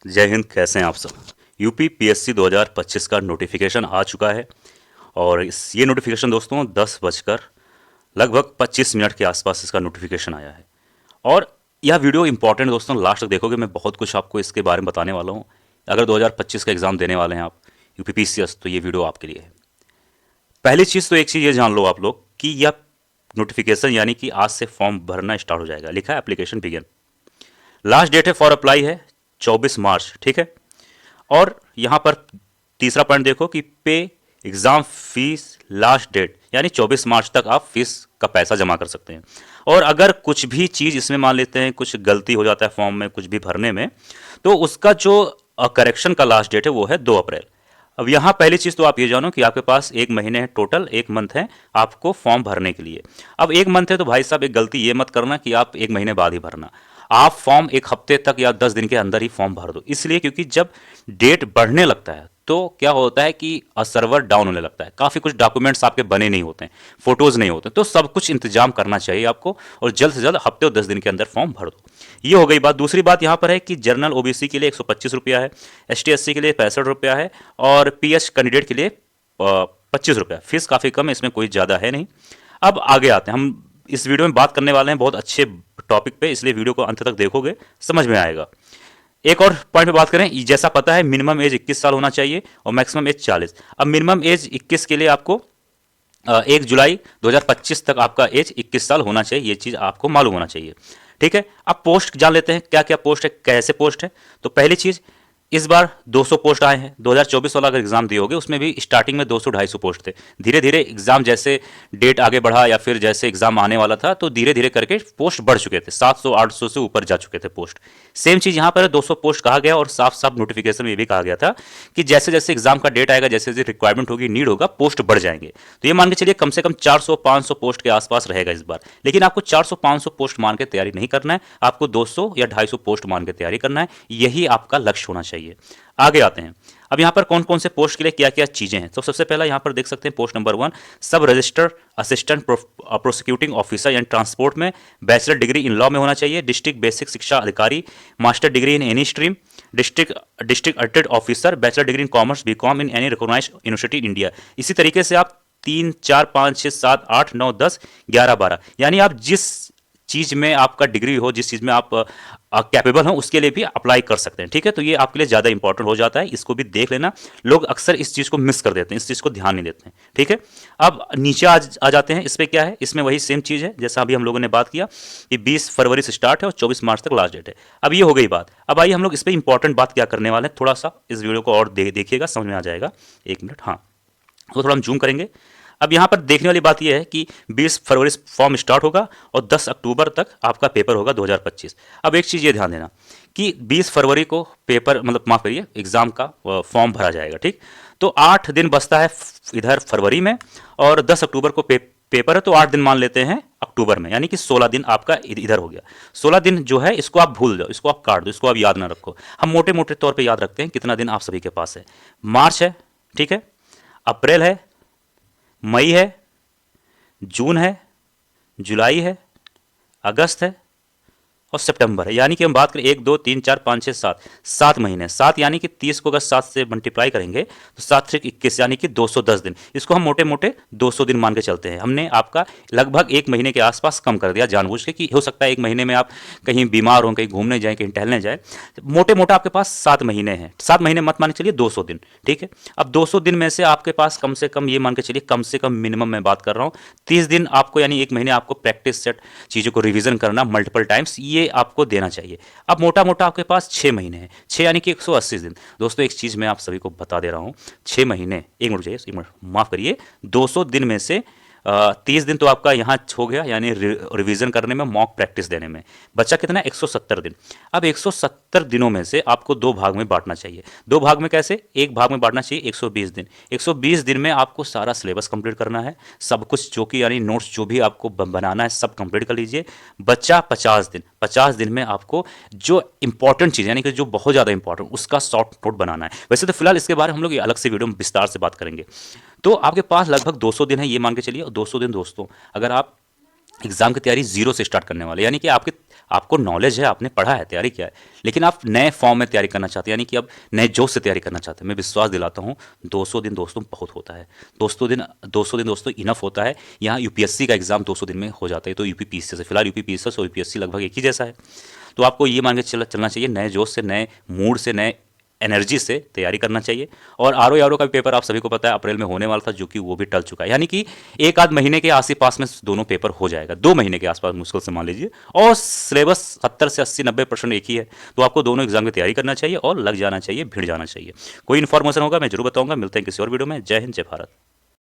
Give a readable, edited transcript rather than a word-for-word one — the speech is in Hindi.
जय हिंद। कैसे हैं आप सब। यूपी पीएससी 2025 का नोटिफिकेशन आ चुका है। और ये नोटिफिकेशन दोस्तों 10 बजकर लगभग 25 मिनट के आसपास इसका नोटिफिकेशन आया है। और यह वीडियो इंपॉर्टेंट दोस्तों, लास्ट तक देखोगे। मैं बहुत कुछ आपको इसके बारे में बताने वाला हूँ। अगर 2025 का एग्ज़ाम देने वाले हैं आप यूपी पीसीएस, तो ये वीडियो आपके लिए है। पहली चीज़ तो एक चीज़ ये जान लो आप लोग कि यह नोटिफिकेशन यानी कि आज से फॉर्म भरना स्टार्ट हो जाएगा। लिखा है एप्लीकेशन बिगिन। लास्ट डेट है फॉर अप्लाई है 24 मार्च, ठीक है। और यहाँ पर तीसरा पॉइंट देखो कि पे एग्ज़ाम फीस लास्ट डेट, यानी 24 मार्च तक आप फीस का पैसा जमा कर सकते हैं। और अगर कुछ भी चीज़ इसमें मान लेते हैं, कुछ गलती हो जाता है फॉर्म में कुछ भी भरने में, तो उसका जो करेक्शन का लास्ट डेट है वो है 2 अप्रैल। अब यहाँ पहली चीज़ तो आप ये जानो कि आपके पास 1 महीने है, टोटल 1 मंथ है आपको फॉर्म भरने के लिए। अब 1 मंथ है तो भाई साहब एक गलती ये मत करना कि आप 1 महीने बाद ही भरना। आप फॉर्म 1 हफ्ते तक या 10 दिन के अंदर ही फॉर्म भर दो। इसलिए क्योंकि जब डेट बढ़ने लगता है तो क्या होता है कि सर्वर डाउन होने लगता है, काफ़ी कुछ डॉक्यूमेंट्स आपके बने नहीं होते हैं, फोटोज़ नहीं होते, तो सब कुछ इंतजाम करना चाहिए आपको। और जल्द से जल्द हफ्ते और 10 दिन के अंदर फॉर्म भर दो। ये हो गई बात। दूसरी बात यहाँ पर है कि जनरल ओबीसी के लिए 125 रुपया है, एसटी एससी के लिए 65 रुपया है, और पीएच कैंडिडेट के लिए 25 रुपया। फीस काफ़ी कम है, इसमें कोई ज़्यादा है नहीं। अब आगे आते हैं। हम इस वीडियो में बात करने वाले हैं बहुत अच्छे टॉपिक पे, इसलिए वीडियो को अंत तक देखोगे समझ में आएगा। एक और पॉइंट पे बात करें, जैसा पता है मिनिमम एज 21 साल होना चाहिए और मैक्सिमम एज 40। अब मिनिमम एज 21 के लिए आपको 1 जुलाई 2025 तक आपका एज 21 साल होना चाहिए। ये चीज़ आपको मालूम होना चाहिए, ठीक है। अब पोस्ट जान लेते हैं, क्या क्या पोस्ट है, कैसे पोस्ट है। तो पहली चीज़, इस बार 200 पोस्ट आए हैं। 2024 वाला अगर एग्जाम दिए होगे उसमें भी स्टार्टिंग में 200-250 पोस्ट थे। धीरे धीरे एग्जाम जैसे डेट आगे बढ़ा या फिर जैसे एग्जाम आने वाला था तो धीरे धीरे करके पोस्ट बढ़ चुके थे, 700-800 से ऊपर जा चुके थे पोस्ट। सेम चीज़ यहाँ पर 200 पोस्ट कहा गया, और साफ साफ नोटिफिकेशन में भी कहा गया था कि जैसे जैसे एग्जाम का डेट आएगा, जैसे जैसे रिक्वायरमेंट होगी, नीड होगा, पोस्ट बढ़ जाएंगे। तो ये मान के चलिए कम से कम 400-500 पोस्ट के आसपास रहेगा इस बार। लेकिन आपको 400-500 पोस्ट मान के तैयारी नहीं करना है, आपको 200 या 250 पोस्ट मान के तैयारी करना है। यही आपका लक्ष्य होना चाहिए। आगे आते हैं। अब यहाँ पर कौन कौन से पोस्ट के लिए क्या क्या चीज़ें हैं। तो सबसे पहला यहाँ पर देख सकते हैं post number 1, sub register assistant prosecuting officer यानी ट्रांसपोर्ट में, बैचलर डिग्री इन लॉ में होना चाहिए, डिस्ट्रिक्ट बेसिक शिक्षा अधिकारी, master degree in any stream, district audit officer, bachelor degree in commerce BCom in any recognised university in India. इसी तरीके से आप 3, 4, 5, 6, 7, 8, 9, 10, 11, 12, यानी आप जिस चीज़ में आपका डिग्री हो, जिस चीज़ में आप कैपेबल हो, उसके लिए भी अप्लाई कर सकते हैं, ठीक है। तो ये आपके लिए ज़्यादा इंपॉर्टेंट हो जाता है, इसको भी देख लेना। लोग अक्सर इस चीज़ को मिस कर देते हैं, इस चीज़ को ध्यान नहीं देते हैं, ठीक है। अब नीचे आ जाते हैं। इस पर क्या है, इसमें वही सेम चीज़ है जैसा अभी हम लोगों ने बात किया कि 20 फरवरी से स्टार्ट है और 24 मार्च तक लास्ट डेट है। अब ये हो गई बात। अब आइए हम लोग इस पर इंपॉर्टेंट बात क्या करने वाले हैं, थोड़ा सा इस वीडियो को और देखिएगा, समझ में आ जाएगा। 1 मिनट, हाँ, तो थोड़ा हम जूम करेंगे। अब यहाँ पर देखने वाली बात यह है कि 20 फरवरी से फॉर्म स्टार्ट होगा और 10 अक्टूबर तक आपका पेपर होगा 2025। अब एक चीज़ ये ध्यान देना कि 20 फरवरी को पेपर, मतलब माफ़ करिए, एग्ज़ाम का फॉर्म भरा जाएगा, ठीक। तो 8 दिन बचता है इधर फरवरी में, और 10 अक्टूबर को पेपर है, तो 8 दिन मान लेते हैं अक्टूबर में, यानी कि 16 दिन आपका इधर हो गया। 16 दिन जो है इसको आप भूल जाओ, इसको आप काट दो, इसको आप याद ना रखो। हम मोटे मोटे तौर पे याद रखते हैं कितना दिन आप सभी के पास है। मार्च है, ठीक है, अप्रैल है, मई है, जून है, जुलाई है, अगस्त है और सितंबर है। यानी कि हम बात करें 1, 2, 3, 4, 5, 6, 7, 7 महीने। 7 यानी कि 30 को अगर 7 से मल्टीप्लाई करेंगे तो 7 से 21 यानी कि 210 दिन। इसको हम मोटे मोटे 200 दिन मान के चलते हैं। हमने आपका लगभग 1 महीने के आसपास कम कर दिया जानबूझ के, कि हो सकता है 1 महीने में आप कहीं बीमार हो, कहीं घूमने जाएं, कहीं टहलने जाए। मोटे मोटा आपके पास 7 महीने हैं। 7 महीने मत मान के चलिए, 200 दिन, ठीक है। अब 200 दिन में से आपके पास कम से कम, ये मान के चलिए कम से कम मिनिमम मैं बात कर रहा हूँ, 30 दिन आपको, यानी 1 महीने आपको प्रैक्टिस सेट चीज़ों को रिवीजन करना मल्टीपल टाइम्स, ये आपको देना चाहिए। अब मोटा मोटा आपके पास 6 महीने हैं, 6 यानी कि 180 दिन। दोस्तों एक चीज़ मैं आप सभी को बता दे रहा हूँ, 6 महीने, एक मिनट चाहिए, एक मिनट माफ़ करिए, 200 दिन में से 30 दिन तो आपका यहाँ हो गया, यानी रिवीजन करने में, मॉक प्रैक्टिस देने में। बचा कितना, 170 दिन। अब 170 दिनों में से आपको 2 भाग में बांटना चाहिए। 2 भाग में कैसे, एक भाग में बांटना चाहिए 120 दिन। 120 दिन में आपको सारा सिलेबस कंप्लीट करना है, सब कुछ जो कि यानी नोट्स जो भी आपको बनाना है सब कंप्लीट कर लीजिए। बचा 50 दिन। 50 दिन में आपको जो इंपॉर्टेंट चीज़, यानी कि जो बहुत ज़्यादा इंपॉर्टेंट, उसका शॉर्ट नोट बनाना है। वैसे तो फिलहाल इसके बारे में हम लोग अलग से वीडियो में विस्तार से बात करेंगे। तो आपके पास लगभग 200 दिन है, ये मान के चलिए। 200 दिन दोस्तों, अगर आप एग्ज़ाम की तैयारी ज़ीरो से स्टार्ट करने वाले, यानी कि आपको नॉलेज है, आपने पढ़ा है, तैयारी किया है, लेकिन आप नए फॉर्म में तैयारी करना चाहते हैं, यानी कि अब नए जोश से तैयारी करना चाहते हैं। मैं विश्वास दिलाता हूँ, 200 दिन दोस्तों बहुत होता है। 200 दिन दोस्तों इनफ होता है। यहाँ यूपीएससी का एग्ज़ाम 200 दिन में हो जाता है। तो यूपी पीएससी से फिलहाल यूपी पीएससी और यूपीएससी लगभग एक ही जैसा है। तो आपको ये मान के चलना चाहिए, नए जोश से, नए मूड से, नए एनर्जी से तैयारी करना चाहिए। और आर ओ का भी पेपर आप सभी को पता है अप्रैल में होने वाला था, जो कि वो भी टल चुका है। यानी कि एक आध महीने के आस पास में दोनों पेपर हो जाएगा, 2 महीने के आसपास मुश्किल से मान लीजिए। और सिलेबस 70 से 80 90% एक ही है। तो आपको दोनों एग्जाम की तैयारी करना चाहिए और लग जाना चाहिए, भिड़ जाना चाहिए। कोई इन्फॉर्मेशन होगा मैं जरूर बताऊंगा। मिलते हैं किसी और वीडियो में। जय हिंद, जय भारत।